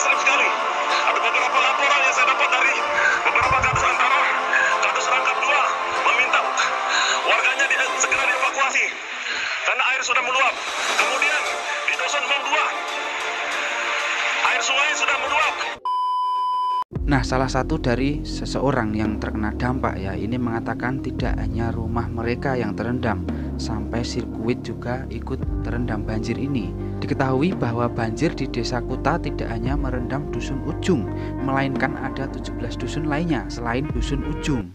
ekstrim sekali. Ada beberapa laporan yang saya dapat dari beberapa kadus antara kadus rangkap 2 meminta warganya segera dievakuasi karena air sudah meluap. Kemudian di Dusun Mong 2 air sungai sudah meluap. Nah, salah satu dari seseorang yang terkena dampak ya, ini mengatakan tidak hanya rumah mereka yang terendam, sampai sirkuit juga ikut terendam banjir ini. Diketahui bahwa banjir di Desa Kuta tidak hanya merendam Dusun Ujung, melainkan ada 17 dusun lainnya selain Dusun Ujung.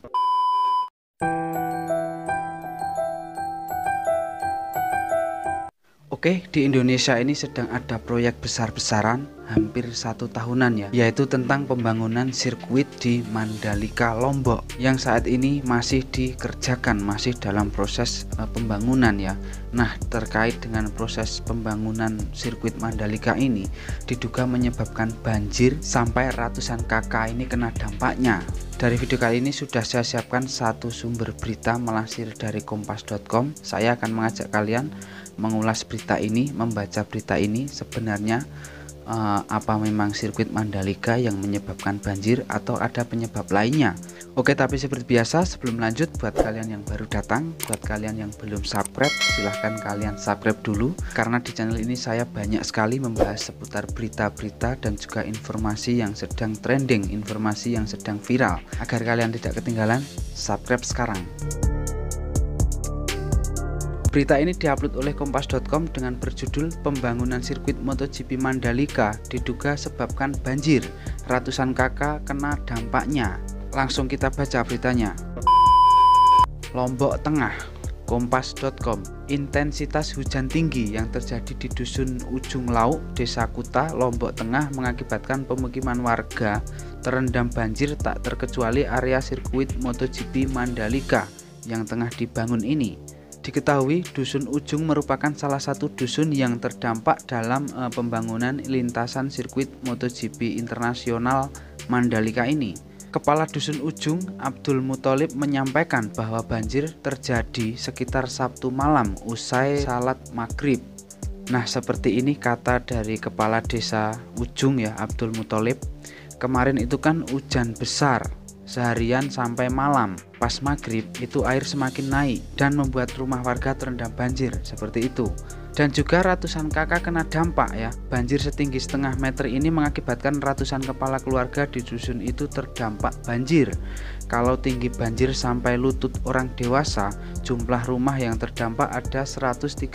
Oke, di Indonesia ini sedang ada proyek besar-besaran hampir 1 tahunan ya, yaitu tentang pembangunan sirkuit di Mandalika, Lombok, yang saat ini masih dikerjakan, masih dalam proses pembangunan ya. Nah, terkait dengan proses pembangunan sirkuit Mandalika ini diduga menyebabkan banjir sampai ratusan kakak ini kena dampaknya. Dari video kali ini sudah saya siapkan satu sumber berita melansir dari kompas.com. Saya akan mengajak kalian mengulas berita ini, membaca berita ini sebenarnya apa memang sirkuit Mandalika yang menyebabkan banjir atau ada penyebab lainnya. Oke, tapi seperti biasa sebelum lanjut, buat kalian yang baru datang, buat kalian yang belum subscribe, silahkan kalian subscribe dulu, karena di channel ini saya banyak sekali membahas seputar berita-berita dan juga informasi yang sedang trending, informasi yang sedang viral. Agar kalian tidak ketinggalan, subscribe sekarang. Berita ini diupload oleh kompas.com dengan berjudul Pembangunan Sirkuit MotoGP Mandalika diduga sebabkan banjir, ratusan kakak kena dampaknya. Langsung kita baca beritanya. Lombok Tengah, kompas.com. Intensitas hujan tinggi yang terjadi di Dusun Ujung Lauk, Desa Kuta, Lombok Tengah mengakibatkan pemukiman warga terendam banjir, tak terkecuali area sirkuit MotoGP Mandalika yang tengah dibangun ini. Diketahui Dusun Ujung merupakan salah satu dusun yang terdampak dalam pembangunan lintasan sirkuit MotoGP internasional Mandalika ini. Kepala Dusun Ujung, Abdul Muthalib, menyampaikan bahwa banjir terjadi sekitar Sabtu malam usai salat maghrib. Nah, seperti ini kata dari Kepala Desa Ujung ya, Abdul Muthalib. Kemarin itu kan hujan besar seharian sampai malam. Pas maghrib itu air semakin naik dan membuat rumah warga terendam banjir, seperti itu. Dan juga ratusan kakak kena dampak ya. Banjir setinggi setengah meter ini mengakibatkan ratusan kepala keluarga di dusun itu terdampak banjir. Kalau tinggi banjir sampai lutut orang dewasa, jumlah rumah yang terdampak ada 133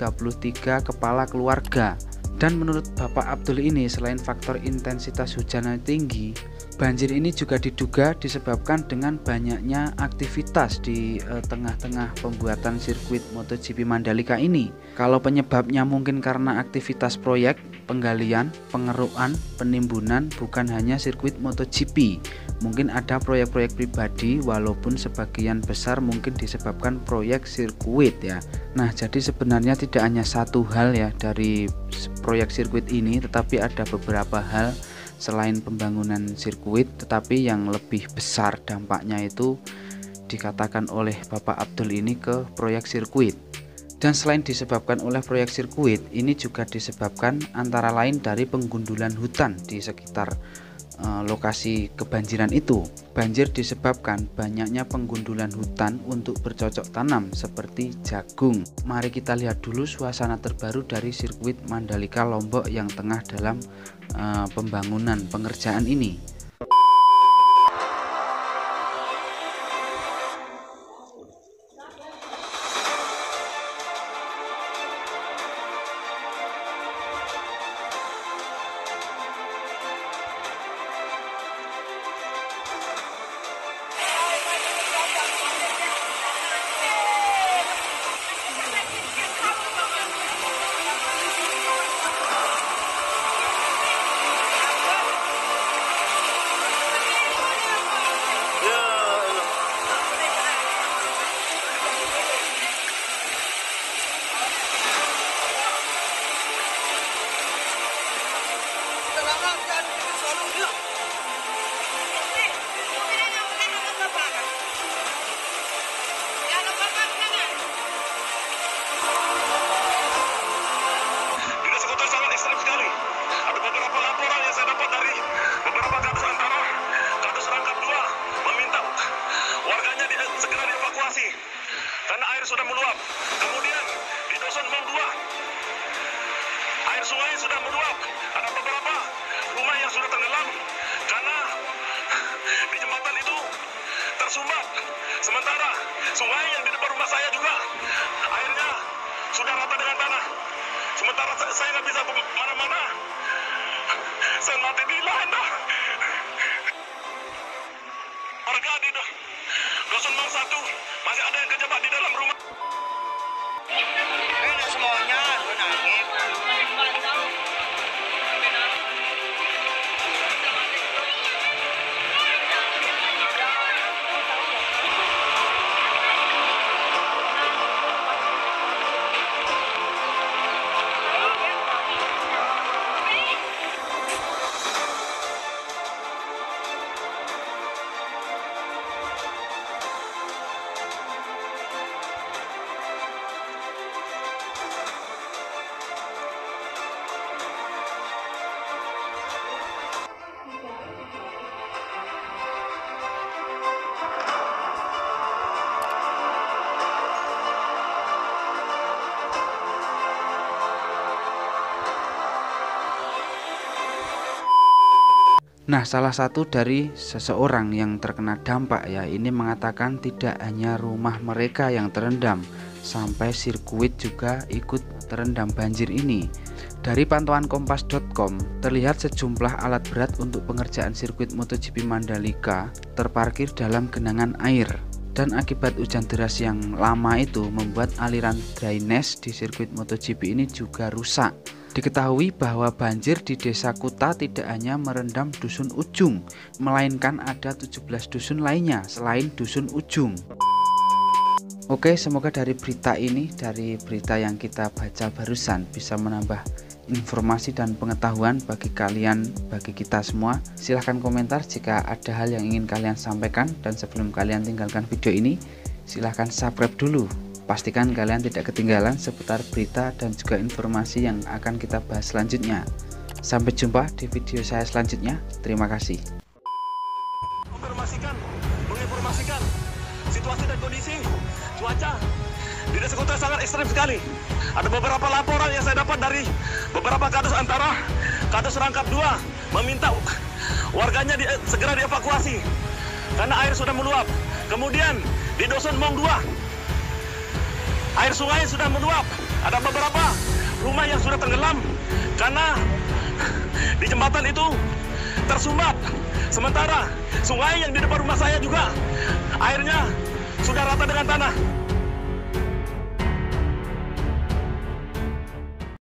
kepala keluarga. Dan menurut Bapak Abdul ini, selain faktor intensitas hujan yang tinggi, banjir ini juga diduga disebabkan dengan banyaknya aktivitas di tengah-tengah pembuatan sirkuit MotoGP Mandalika ini. Kalau penyebabnya mungkin karena aktivitas proyek, penggalian, pengerukan, penimbunan, bukan hanya sirkuit MotoGP. Mungkin ada proyek-proyek pribadi, walaupun sebagian besar mungkin disebabkan proyek sirkuit ya. Nah, jadi sebenarnya tidak hanya satu hal ya dari proyek sirkuit ini, tetapi ada beberapa hal selain pembangunan sirkuit, tetapi yang lebih besar dampaknya itu dikatakan oleh Bapak Abdul ini ke proyek sirkuit. Dan selain disebabkan oleh proyek sirkuit, ini juga disebabkan antara lain dari penggundulan hutan di sekitar lokasi kebanjiran itu. Banjir disebabkan banyaknya penggundulan hutan untuk bercocok tanam seperti jagung. Mari kita lihat dulu suasana terbaru dari sirkuit Mandalika Lombok yang tengah dalam pembangunan pengerjaan ini. Sungai yang di depan rumah saya juga airnya sudah rata dengan tanah. Sementara saya nggak bisa kemana-mana. Saya mati di lana. Warga di Dusun Mang 1 masih ada yang kejebak di dalam rumah. Ini semuanya menangis. Nah, salah satu dari seseorang yang terkena dampak ya ini mengatakan tidak hanya rumah mereka yang terendam, sampai sirkuit juga ikut terendam banjir ini. Dari pantauan kompas.com terlihat sejumlah alat berat untuk pengerjaan sirkuit MotoGP Mandalika terparkir dalam genangan air. Dan akibat hujan deras yang lama itu membuat aliran drainase di sirkuit MotoGP ini juga rusak. Diketahui bahwa banjir di Desa Kuta tidak hanya merendam Dusun Ujung, melainkan ada 17 dusun lainnya selain Dusun Ujung. Oke, semoga dari berita ini, dari berita yang kita baca barusan bisa menambah informasi dan pengetahuan bagi kalian, bagi kita semua. Silahkan komentar jika ada hal yang ingin kalian sampaikan, dan sebelum kalian tinggalkan video ini, silahkan subscribe dulu. Pastikan kalian tidak ketinggalan seputar berita dan juga informasi yang akan kita bahas selanjutnya. Sampai jumpa di video saya selanjutnya. Terima kasih. Menginformasikan situasi dan kondisi cuaca di Desa Kuta sangat ekstrem sekali. Ada beberapa laporan yang saya dapat dari beberapa kadus, antara kadus Rangkap 2 meminta warganya segera dievakuasi karena air sudah meluap. Kemudian di Dusun Mong 2 air sungai sudah meluap. Ada beberapa rumah yang sudah tenggelam karena di jembatan itu tersumbat. Sementara sungai yang di depan rumah saya juga airnya sudah rata dengan tanah.